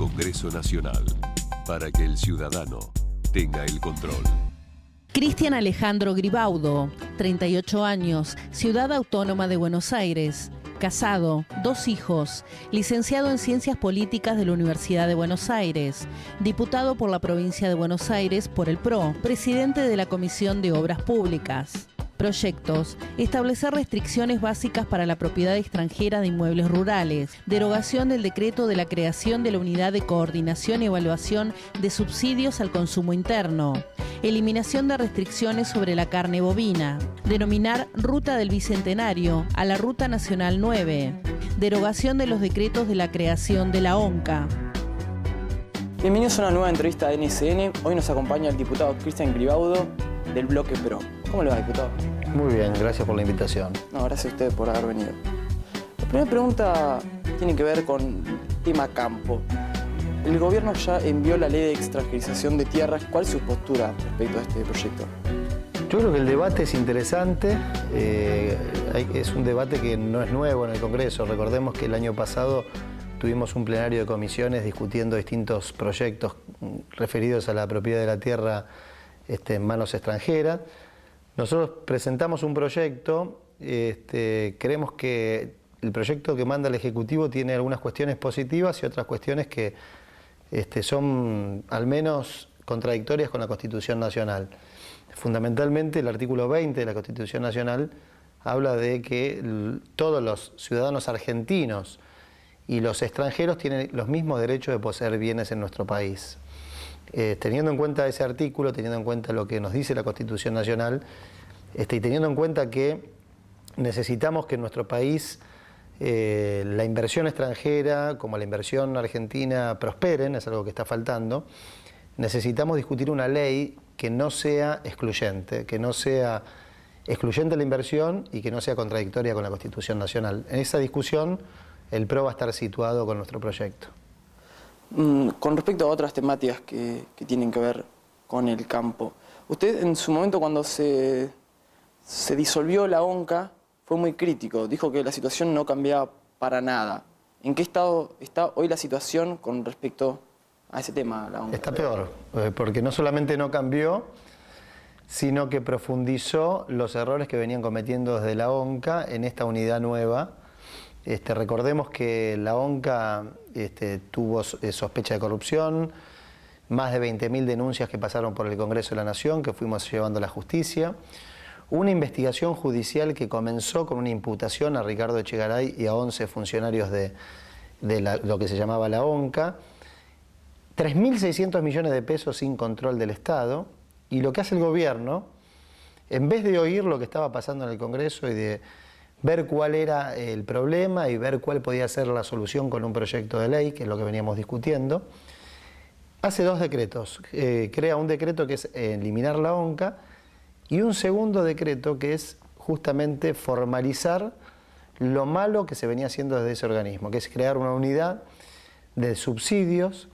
Congreso Nacional, para que el ciudadano tenga el control. Cristian Alejandro Gribaudo, 38 años, Ciudad Autónoma de Buenos Aires. Casado, 2 hijos, licenciado en Ciencias Políticas de la Universidad de Buenos Aires, diputado por la provincia de Buenos Aires por el PRO, presidente de la Comisión de Obras Públicas. Proyectos: establecer restricciones básicas para la propiedad extranjera de inmuebles rurales, derogación del decreto de la creación de la Unidad de Coordinación y Evaluación de Subsidios al Consumo Interno, eliminación de restricciones sobre la carne bovina, denominar Ruta del Bicentenario a la Ruta Nacional 9, derogación de los decretos de la creación de la ONCA. Bienvenidos a una nueva entrevista de NSN. Hoy nos acompaña el diputado Cristian Gribaudo del Bloque PRO. ¿Cómo le va, diputado? Muy bien, gracias por la invitación. No, gracias a usted por haber venido. La primera pregunta tiene que ver con el tema campo. El gobierno ya envió la ley de extranjerización de tierras. ¿Cuál es su postura respecto a este proyecto? Yo creo que el debate es interesante. Es un debate que no es nuevo en el Congreso. Recordemos que el año pasado tuvimos un plenario de comisiones discutiendo distintos proyectos referidos a la propiedad de la tierra en manos extranjeras. Nosotros presentamos un proyecto, creemos que el proyecto que manda el Ejecutivo tiene algunas cuestiones positivas y otras cuestiones que son al menos contradictorias con la Constitución Nacional. Fundamentalmente el artículo 20 de la Constitución Nacional habla de que todos los ciudadanos argentinos y los extranjeros tienen los mismos derechos de poseer bienes en nuestro país. Teniendo en cuenta ese artículo, teniendo en cuenta lo que nos dice la Constitución Nacional, y teniendo en cuenta que necesitamos que en nuestro país la inversión extranjera como la inversión argentina prosperen, es algo que está faltando, necesitamos discutir una ley que no sea excluyente, la inversión y que no sea contradictoria con la Constitución Nacional. En esa discusión el PRO va a estar situado con nuestro proyecto. Con respecto a otras temáticas que tienen que ver con el campo, usted en su momento cuando se disolvió la ONCA fue muy crítico, dijo que la situación no cambiaba para nada. ¿En qué estado está hoy la situación con respecto a ese tema, la ONCA? Está peor, porque no solamente no cambió, sino que profundizó los errores que venían cometiendo desde la ONCA en esta unidad nueva. Recordemos que la ONCA tuvo sospecha de corrupción, más de 20.000 denuncias que pasaron por el Congreso de la Nación, que fuimos llevando a la justicia, una investigación judicial que comenzó con una imputación a Ricardo Echegaray y a 11 funcionarios de lo que se llamaba la ONCA, 3.600 millones de pesos sin control del Estado, y lo que hace el gobierno, en vez de oír lo que estaba pasando en el Congreso y de ver cuál era el problema y ver cuál podía ser la solución con un proyecto de ley, que es lo que veníamos discutiendo, hace 2 decretos. Crea un decreto que es eliminar la ONCA y un segundo decreto que es justamente formalizar lo malo que se venía haciendo desde ese organismo, que es crear una unidad de subsidios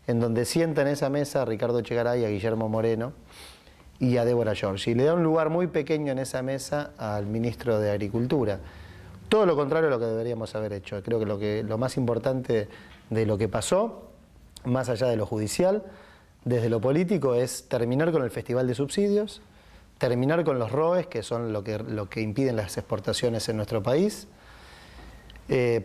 en donde sienta en esa mesa a Ricardo Echegaray, a Guillermo Moreno y a Débora Giorgi. Y le da un lugar muy pequeño en esa mesa al ministro de Agricultura. Todo lo contrario a lo que deberíamos haber hecho. Creo que lo más importante de lo que pasó, más allá de lo judicial, desde lo político, es terminar con el festival de subsidios, terminar con los ROEs, que son lo que impiden las exportaciones en nuestro país,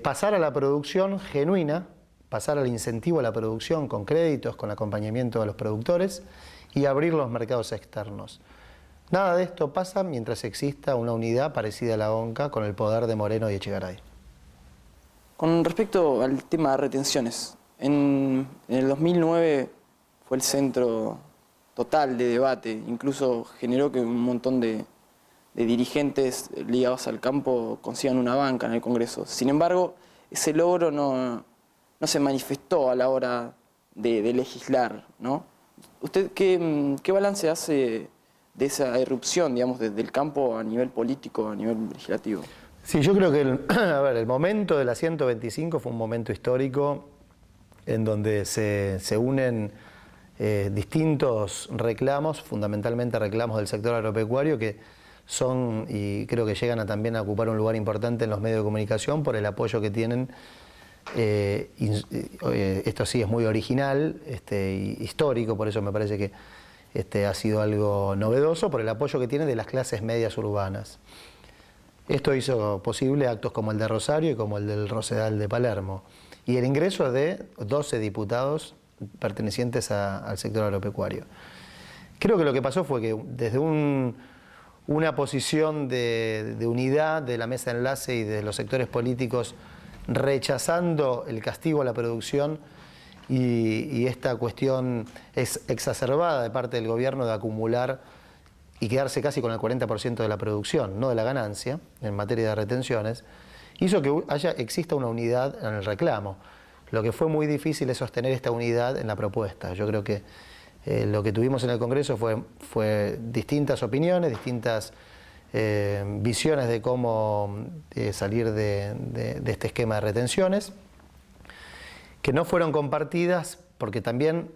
pasar a la producción genuina, pasar al incentivo a la producción con créditos, con acompañamiento a los productores, y abrir los mercados externos. Nada de esto pasa mientras exista una unidad parecida a la ONCA con el poder de Moreno y Echegaray. Con respecto al tema de retenciones, en el 2009 fue el centro total de debate, incluso generó que un montón de dirigentes ligados al campo consigan una banca en el Congreso. Sin embargo, ese logro no se manifestó a la hora de legislar, ¿no? ¿Usted qué balance hace de esa irrupción, digamos, del campo a nivel político, a nivel legislativo? Sí, yo creo que el momento de la 125 fue un momento histórico en donde se unen distintos reclamos, fundamentalmente reclamos del sector agropecuario, que son, y creo que llegan también a ocupar un lugar importante en los medios de comunicación por el apoyo que tienen Esto sí es muy original, histórico, por eso me parece que ha sido algo novedoso, por el apoyo que tiene de las clases medias urbanas. Esto hizo posible actos como el de Rosario y como el del Rosedal de Palermo, y el ingreso de 12 diputados pertenecientes al sector agropecuario. Creo que lo que pasó fue que desde una posición de unidad de la mesa de enlace y de los sectores políticos, rechazando el castigo a la producción y esta cuestión es exacerbada de parte del gobierno de acumular y quedarse casi con el 40% de la producción, no de la ganancia, en materia de retenciones, hizo que exista una unidad en el reclamo. Lo que fue muy difícil es sostener esta unidad en la propuesta. Yo creo que lo que tuvimos en el Congreso fue distintas opiniones, distintas visiones de cómo salir de este esquema de retenciones, que no fueron compartidas porque también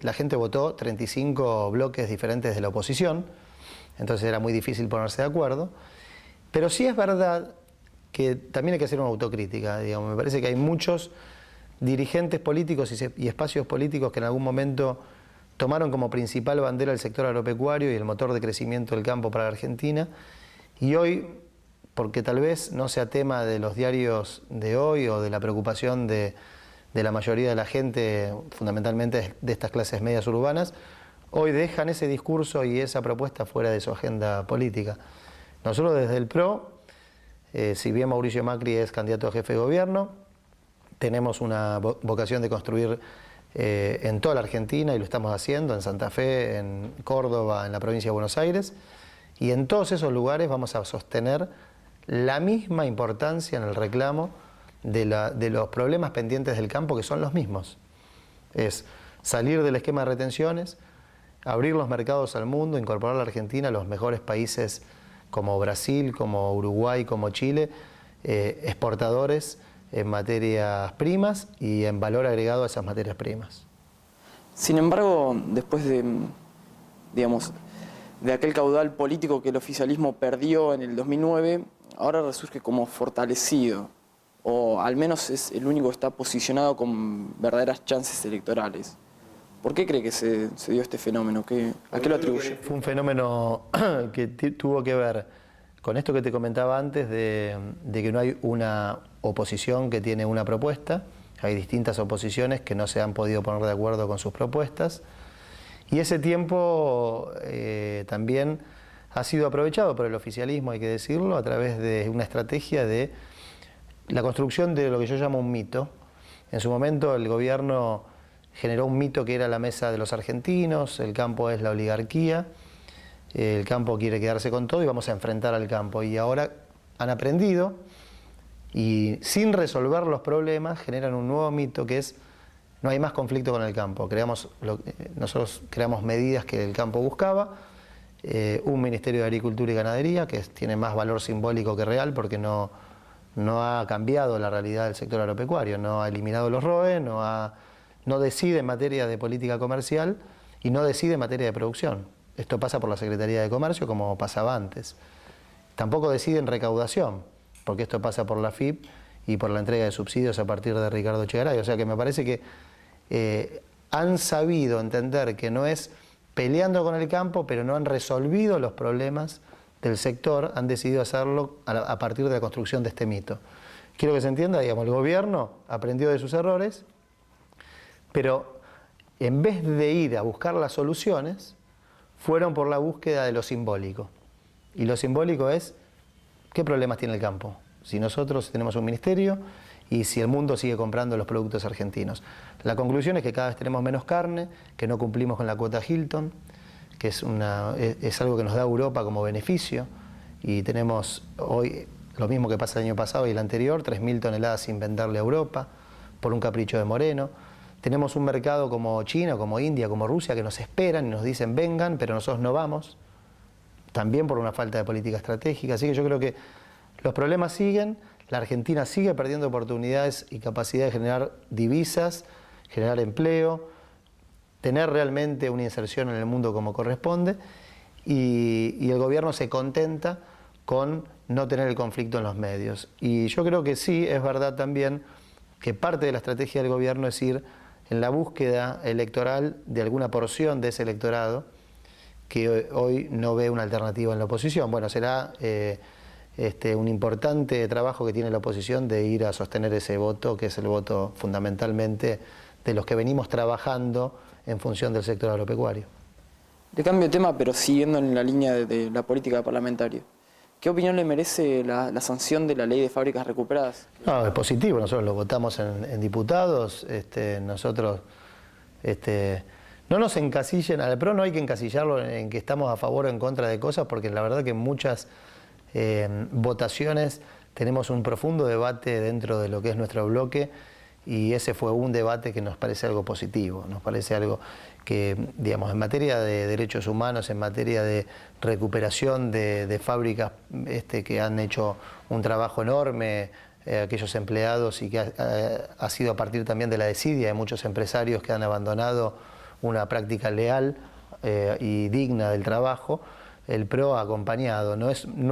la gente votó 35 bloques diferentes de la oposición, entonces era muy difícil ponerse de acuerdo. Pero sí es verdad que también hay que hacer una autocrítica, digamos. Me parece que hay muchos dirigentes políticos y espacios políticos que en algún momento tomaron como principal bandera el sector agropecuario y el motor de crecimiento del campo para la Argentina, y hoy, porque tal vez no sea tema de los diarios de hoy o de la preocupación de la mayoría de la gente, fundamentalmente de estas clases medias urbanas, hoy dejan ese discurso y esa propuesta fuera de su agenda política. Nosotros desde el PRO, si bien Mauricio Macri es candidato a jefe de gobierno, tenemos una vocación de construir en toda la Argentina, y lo estamos haciendo, en Santa Fe, en Córdoba, en la provincia de Buenos Aires, y en todos esos lugares vamos a sostener la misma importancia en el reclamo de los problemas pendientes del campo, que son los mismos. Es salir del esquema de retenciones, abrir los mercados al mundo, incorporar a la Argentina a los mejores países como Brasil, como Uruguay, como Chile, exportadores en materias primas y en valor agregado a esas materias primas. Sin embargo, después de aquel caudal político que el oficialismo perdió en el 2009, ahora resurge como fortalecido, o al menos es el único que está posicionado con verdaderas chances electorales. ¿Por qué cree que se dio este fenómeno? ¿A qué lo atribuye? Fue un fenómeno que tuvo que ver con esto que te comentaba antes de que no hay una oposición que tiene una propuesta, hay distintas oposiciones que no se han podido poner de acuerdo con sus propuestas, y ese tiempo también ha sido aprovechado por el oficialismo, hay que decirlo, a través de una estrategia de la construcción de lo que yo llamo un mito. En su momento el gobierno generó un mito que era la mesa de los argentinos, el campo es la oligarquía, el campo quiere quedarse con todo y vamos a enfrentar al campo. Y ahora han aprendido y sin resolver los problemas generan un nuevo mito que es no hay más conflicto con el campo. Nosotros creamos medidas que el campo buscaba, un Ministerio de Agricultura y Ganadería que tiene más valor simbólico que real porque no ha cambiado la realidad del sector agropecuario, no ha eliminado los ROE, no decide en materia de política comercial y no decide en materia de producción. Esto pasa por la Secretaría de Comercio como pasaba antes. Tampoco decide en recaudación, porque esto pasa por la FIP y por la entrega de subsidios a partir de Ricardo Echegaray. O sea que me parece que han sabido entender que no es peleando con el campo, pero no han resolvido los problemas del sector, han decidido hacerlo a partir de la construcción de este mito. Quiero que se entienda, digamos, el gobierno aprendió de sus errores, pero en vez de ir a buscar las soluciones, fueron por la búsqueda de lo simbólico. Y lo simbólico es, ¿qué problemas tiene el campo? Si nosotros tenemos un ministerio y si el mundo sigue comprando los productos argentinos. La conclusión es que cada vez tenemos menos carne, que no cumplimos con la cuota Hilton, que es algo que nos da Europa como beneficio, y tenemos hoy lo mismo que pasa el año pasado y el anterior, 3.000 toneladas sin venderle a Europa, por un capricho de Moreno. Tenemos un mercado como China, como India, como Rusia, que nos esperan y nos dicen vengan, pero nosotros no vamos, también por una falta de política estratégica. Así que yo creo que los problemas siguen, la Argentina sigue perdiendo oportunidades y capacidad de generar divisas, generar empleo, tener realmente una inserción en el mundo como corresponde, y el gobierno se contenta con no tener el conflicto en los medios. Y yo creo que sí, es verdad también que parte de la estrategia del gobierno es ir en la búsqueda electoral de alguna porción de ese electorado que hoy no ve una alternativa en la oposición. Bueno, será un importante trabajo que tiene la oposición de ir a sostener ese voto, que es el voto fundamentalmente de los que venimos trabajando en función del sector agropecuario. Le cambio de tema, pero siguiendo en la línea de la política parlamentaria. ¿Qué opinión le merece la sanción de la ley de fábricas recuperadas? No, es positivo, nosotros lo votamos en diputados, nosotros no nos encasillen, al PRO no hay que encasillarlo en que estamos a favor o en contra de cosas, porque la verdad que en muchas votaciones tenemos un profundo debate dentro de lo que es nuestro bloque, y ese fue un debate que nos parece algo positivo, nos parece algo que, digamos, en materia de derechos humanos, en materia de recuperación de fábricas que han hecho un trabajo enorme, aquellos empleados, y que ha sido a partir también de la desidia de muchos empresarios que han abandonado una práctica leal y digna del trabajo, el PRO ha acompañado. No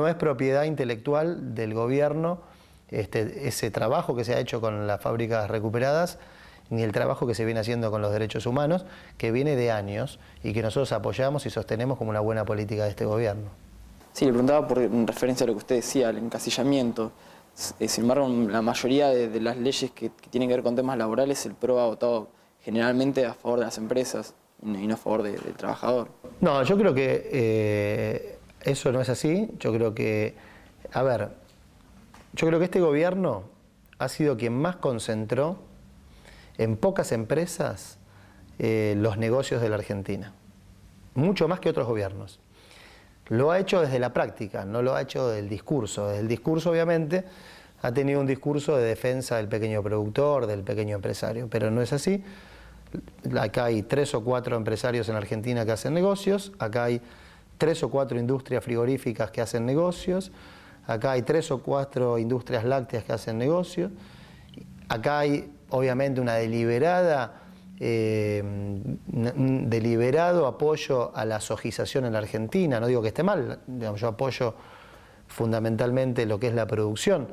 es propiedad intelectual del gobierno ese trabajo que se ha hecho con las fábricas recuperadas, ni el trabajo que se viene haciendo con los derechos humanos, que viene de años y que nosotros apoyamos y sostenemos como una buena política de este gobierno. Sí, le preguntaba en referencia a lo que usted decía, al encasillamiento. Sin embargo, la mayoría de las leyes que tienen que ver con temas laborales, el PRO ha votado generalmente a favor de las empresas y no a favor del trabajador. No, yo creo que eso no es así. Yo creo que, yo creo que este gobierno ha sido quien más concentró en pocas empresas los negocios de la Argentina, mucho más que otros gobiernos. Lo ha hecho desde la práctica, no lo ha hecho del discurso. Desde el discurso, obviamente, ha tenido un discurso de defensa del pequeño productor, del pequeño empresario, pero no es así. Acá hay 3 o 4 empresarios en Argentina que hacen negocios, acá hay 3 o 4 industrias frigoríficas que hacen negocios, acá hay 3 o 4 industrias lácteas que hacen negocios, acá hay obviamente un deliberado apoyo a la sojización en la Argentina. No digo que esté mal, digamos, yo apoyo fundamentalmente lo que es la producción,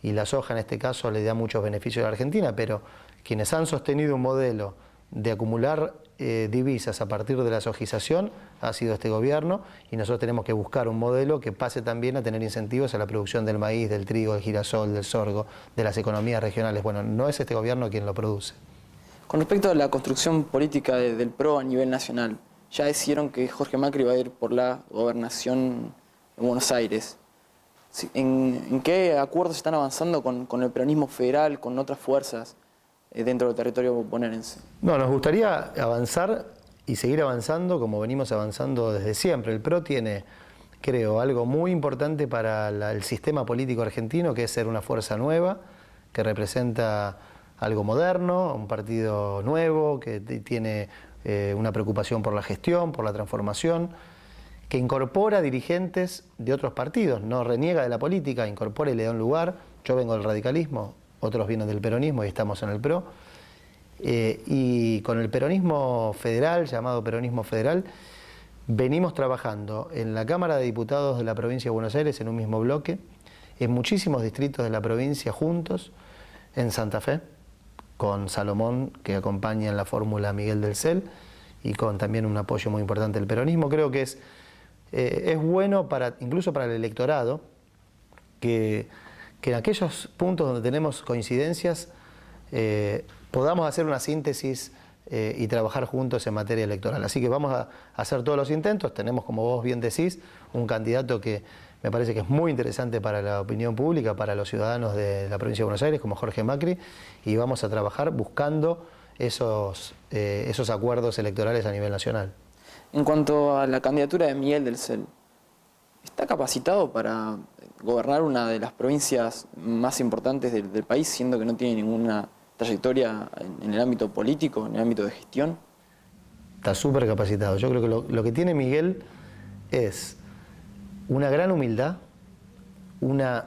y la soja en este caso le da muchos beneficios a la Argentina, pero quienes han sostenido un modelo de acumular divisas a partir de la sojización ha sido este gobierno, y nosotros tenemos que buscar un modelo que pase también a tener incentivos a la producción del maíz, del trigo, del girasol, del sorgo, de las economías regionales. Bueno, no es este gobierno quien lo produce. Con respecto a la construcción política del PRO a nivel nacional, ya decidieron que Jorge Macri va a ir por la gobernación de Buenos Aires. ¿En qué acuerdos están avanzando con el peronismo federal, con otras fuerzas dentro del territorio bonaerense? No, nos gustaría avanzar y seguir avanzando como venimos avanzando desde siempre. El PRO tiene, creo, algo muy importante para el sistema político argentino, que es ser una fuerza nueva, que representa algo moderno, un partido nuevo, que tiene una preocupación por la gestión, por la transformación, que incorpora dirigentes de otros partidos, no reniega de la política, incorpora y le da un lugar. Yo vengo del radicalismo, otros vienen del peronismo y estamos en el PRO. Y con el peronismo federal, llamado peronismo federal, venimos trabajando en la Cámara de Diputados de la provincia de Buenos Aires en un mismo bloque, en muchísimos distritos de la provincia juntos, en Santa Fe, con Salomón, que acompaña en la fórmula a Miguel del Cel, y con también un apoyo muy importante del peronismo. Creo que es bueno incluso para el electorado que en aquellos puntos donde tenemos coincidencias podamos hacer una síntesis y trabajar juntos en materia electoral. Así que vamos a hacer todos los intentos. Tenemos, como vos bien decís, un candidato que me parece que es muy interesante para la opinión pública, para los ciudadanos de la provincia de Buenos Aires, como Jorge Macri, y vamos a trabajar buscando esos acuerdos electorales a nivel nacional. En cuanto a la candidatura de Miguel del Cel, ¿está capacitado para gobernar una de las provincias más importantes del país, siendo que no tiene ninguna trayectoria en el ámbito político, en el ámbito de gestión? Está súper capacitado. Yo creo que lo que tiene Miguel es una gran humildad, una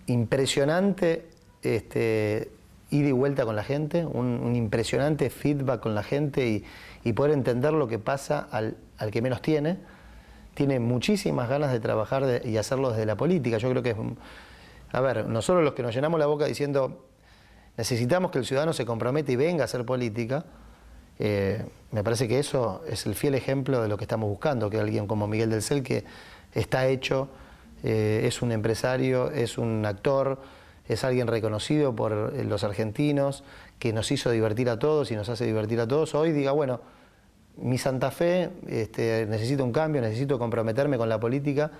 impresionante ida y vuelta con la gente, un impresionante feedback con la gente y poder entender lo que pasa al que menos tiene. Tiene muchísimas ganas de trabajar y hacerlo desde la política. Yo creo que es, nosotros los que nos llenamos la boca diciendo necesitamos que el ciudadano se comprometa y venga a hacer política. Me parece que eso es el fiel ejemplo de lo que estamos buscando, que alguien como Miguel del Cel, que está hecho, es un empresario, es un actor, es alguien reconocido por los argentinos, que nos hizo divertir a todos y nos hace divertir a todos, hoy diga, bueno, mi Santa Fe, necesito un cambio, necesito comprometerme con la política,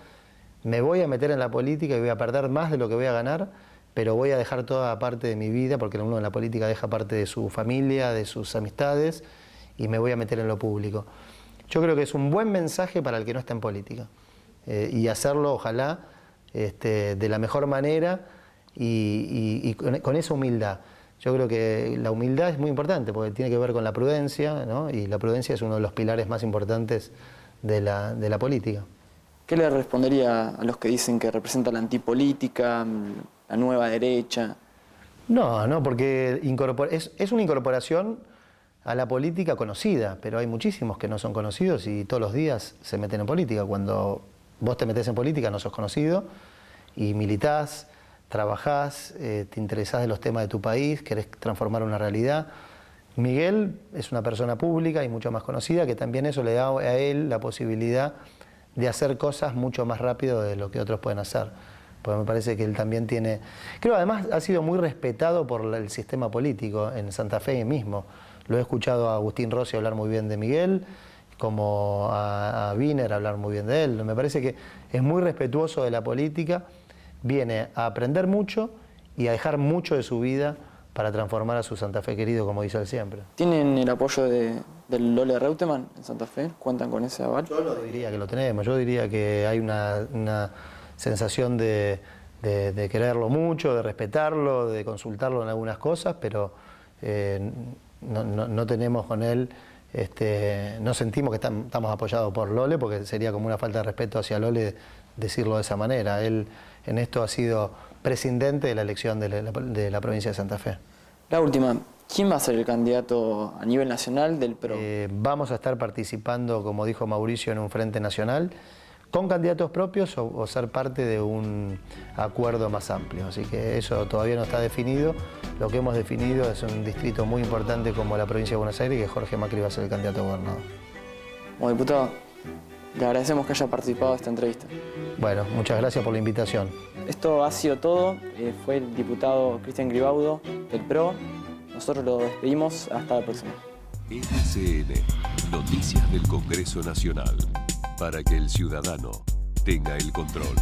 me voy a meter en la política y voy a perder más de lo que voy a ganar, pero voy a dejar toda parte de mi vida, porque uno en la política deja parte de su familia, de sus amistades, y me voy a meter en lo público. Yo creo que es un buen mensaje para el que no está en política, y hacerlo, ojalá, de la mejor manera y con esa humildad. Yo creo que la humildad es muy importante, porque tiene que ver con la prudencia, ¿no? Y la prudencia es uno de los pilares más importantes de la política. ¿Qué le respondería a los que dicen que representa la antipolítica, la nueva derecha? No, porque es una incorporación a la política conocida, pero hay muchísimos que no son conocidos y todos los días se meten en política. Cuando vos te metés en política no sos conocido y militás, trabajás, te interesás de los temas de tu país, querés transformar una realidad. Miguel es una persona pública y mucho más conocida, que también eso le da a él la posibilidad de hacer cosas mucho más rápido de lo que otros pueden hacer. Porque me parece que él también tiene... Creo además ha sido muy respetado por el sistema político en Santa Fe mismo. Lo he escuchado a Agustín Rossi hablar muy bien de Miguel, como a Wiener hablar muy bien de él. Me parece que es muy respetuoso de la política, viene a aprender mucho y a dejar mucho de su vida para transformar a su Santa Fe querido, como dice él siempre. ¿Tienen el apoyo del Lole Reutemann en Santa Fe? ¿Cuentan con ese aval? Yo no diría que lo tenemos, yo diría que hay una sensación de quererlo mucho, de respetarlo, de consultarlo en algunas cosas, pero no tenemos con él, no sentimos que estamos apoyados por Lole, porque sería como una falta de respeto hacia Lole decirlo de esa manera. Él en esto ha sido prescindente de la elección de la provincia de Santa Fe. La última, ¿quién va a ser el candidato a nivel nacional del PRO? Vamos a estar participando, como dijo Mauricio, en un frente nacional, con candidatos propios o ser parte de un acuerdo más amplio. Así que eso todavía no está definido. Lo que hemos definido es un distrito muy importante como la provincia de Buenos Aires, y que Jorge Macri va a ser el candidato a gobernador. Como diputado, le agradecemos que haya participado de esta entrevista. Bueno, muchas gracias por la invitación. Esto ha sido todo. Fue el diputado Cristian Gribaudo del PRO. Nosotros lo despedimos. Hasta la próxima. RCN, Noticias del Congreso Nacional, para que el ciudadano tenga el control.